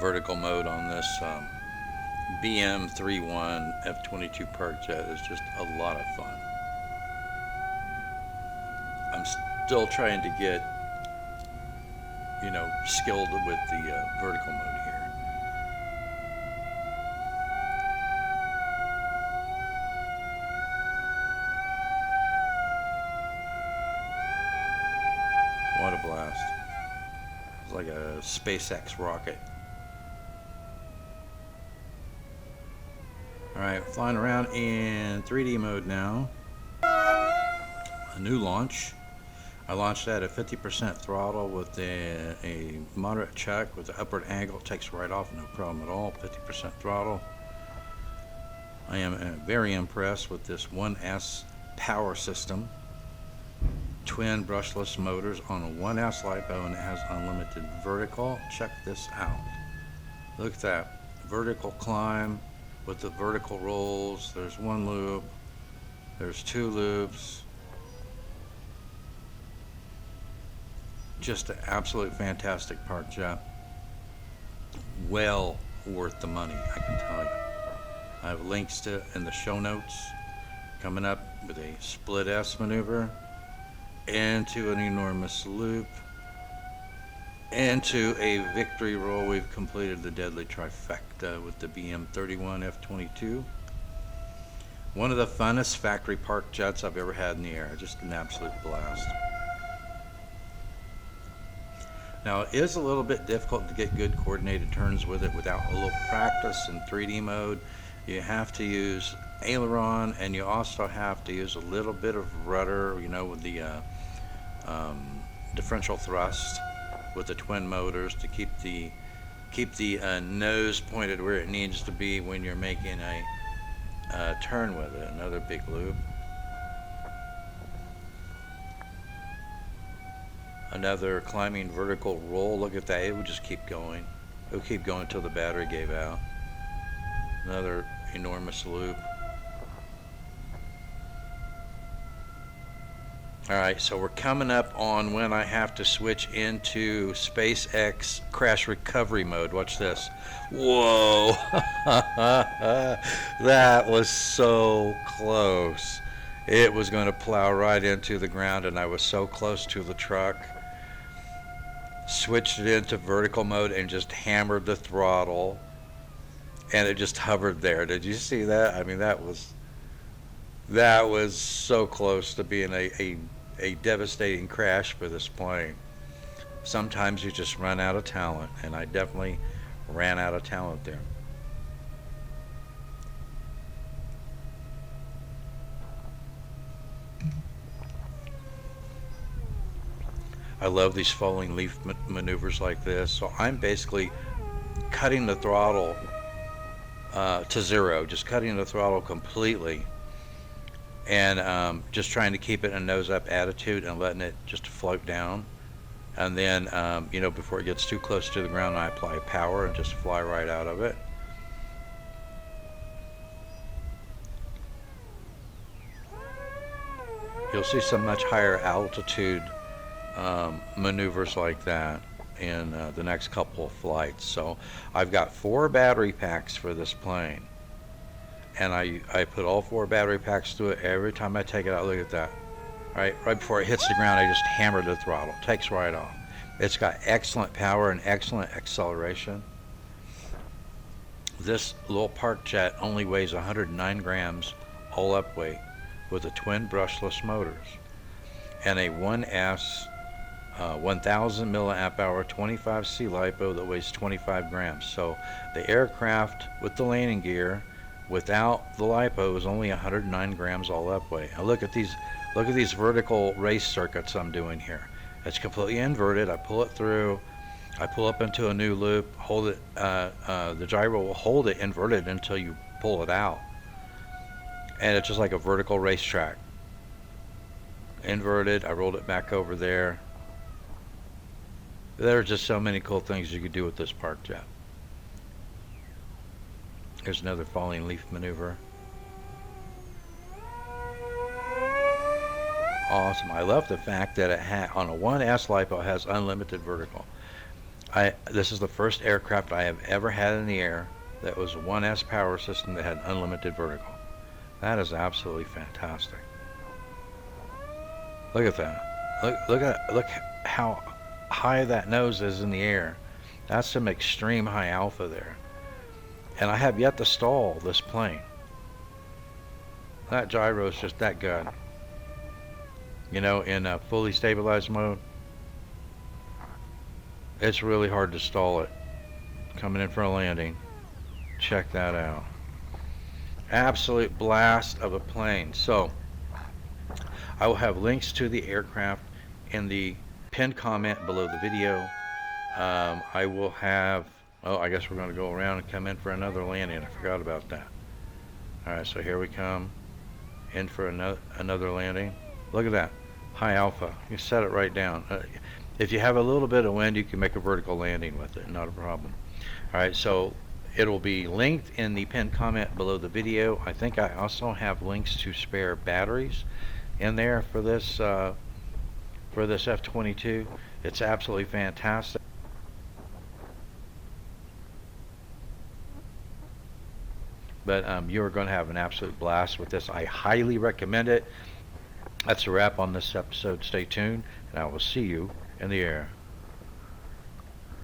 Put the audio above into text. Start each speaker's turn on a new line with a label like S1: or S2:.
S1: vertical mode on this BM31 F22 park jet is just a lot of fun. I'm still trying to get, skilled with the vertical mode here. What a blast. It's like a SpaceX rocket. Alright, flying around in 3D mode now. A new launch. I launched at a 50% throttle with a moderate check with the upward angle. It takes right off, no problem at all. 50% throttle. I am very impressed with this 1S power system. Twin brushless motors on a 1S LiPo, and it has unlimited vertical. Check this out. Look at that. Vertical climb with the vertical rolls. There's one loop. There's two loops. Just an absolute fantastic park jet. Well worth the money, I can tell you. I have links to it in the show notes. Coming up with a split S maneuver into an enormous loop into a victory roll. We've completed the deadly trifecta with the BM31 F22. One of the funnest factory park jets I've ever had in the air. Just an absolute blast. Now, it is a little bit difficult to get good coordinated turns with it without a little practice in 3D mode. You have to use aileron, and you also have to use a little bit of rudder, with the differential thrust with the twin motors to keep the nose pointed where it needs to be when you're making a turn with it. Another big loop. Another climbing vertical roll. Look at that. It would just keep going. It would keep going until the battery gave out. Another enormous loop. Alright, so we're coming up on when I have to switch into SpaceX crash recovery mode. Watch this. Whoa! That was so close. It was going to plow right into the ground, and I was so close to the truck. Switched it into vertical mode and just hammered the throttle, and it just hovered there. Did you see that? I mean, that was so close to being a devastating crash for this plane. Sometimes you just run out of talent, and I definitely ran out of talent there. I love these falling leaf maneuvers like this. So I'm basically cutting the throttle to zero, just cutting the throttle completely, and just trying to keep it in a nose-up attitude and letting it just float down. And then, before it gets too close to the ground, I apply power and just fly right out of it. You'll see some much higher altitude maneuvers like that in the next couple of flights. So I've got 4 battery packs for this plane, and I put all 4 battery packs through it every time I take it out. Look at that. Right before it hits the ground, I just hammer the throttle. Takes right off. It's got excellent power and excellent acceleration. This little park jet only weighs 109 grams all up weight with the twin brushless motors and a 1S 1000 milliamp hour 25C LiPo that weighs 25 grams. So the aircraft with the landing gear without the LiPo is only 109 grams all up weight. Now look at these vertical race circuits I'm doing here. It's completely inverted. I pull it through, I pull up into a new loop, hold it, the gyro will hold it inverted until you pull it out, and it's just like a vertical racetrack. Inverted, I rolled it back over there. There are just so many cool things you could do with this park jet. Here's another falling leaf maneuver. Awesome. I love the fact that it on a 1S LiPo has unlimited vertical. This is the first aircraft I have ever had in the air that was a 1S power system that had unlimited vertical. That is absolutely fantastic. Look at that. Look how high that nose is in the air. That's some extreme high alpha there. And I have yet to stall this plane. That gyro is just that good. You know, in a fully stabilized mode, it's really hard to stall it. Coming in for a landing. Check that out. Absolute blast of a plane. So, I will have links to the aircraft in the pinned comment below the video. I will have, oh, I guess we're going to go around and come in for another landing. I forgot about that. Alright, so here we come. In for another landing. Look at that. High alpha. You set it right down. If you have a little bit of wind, you can make a vertical landing with it. Not a problem. Alright, so it'll be linked in the pinned comment below the video. I think I also have links to spare batteries in there for this F22. It's absolutely fantastic. But you're going to have an absolute blast with this. I highly recommend it. That's a wrap on this episode. Stay tuned, and I will see you in the air.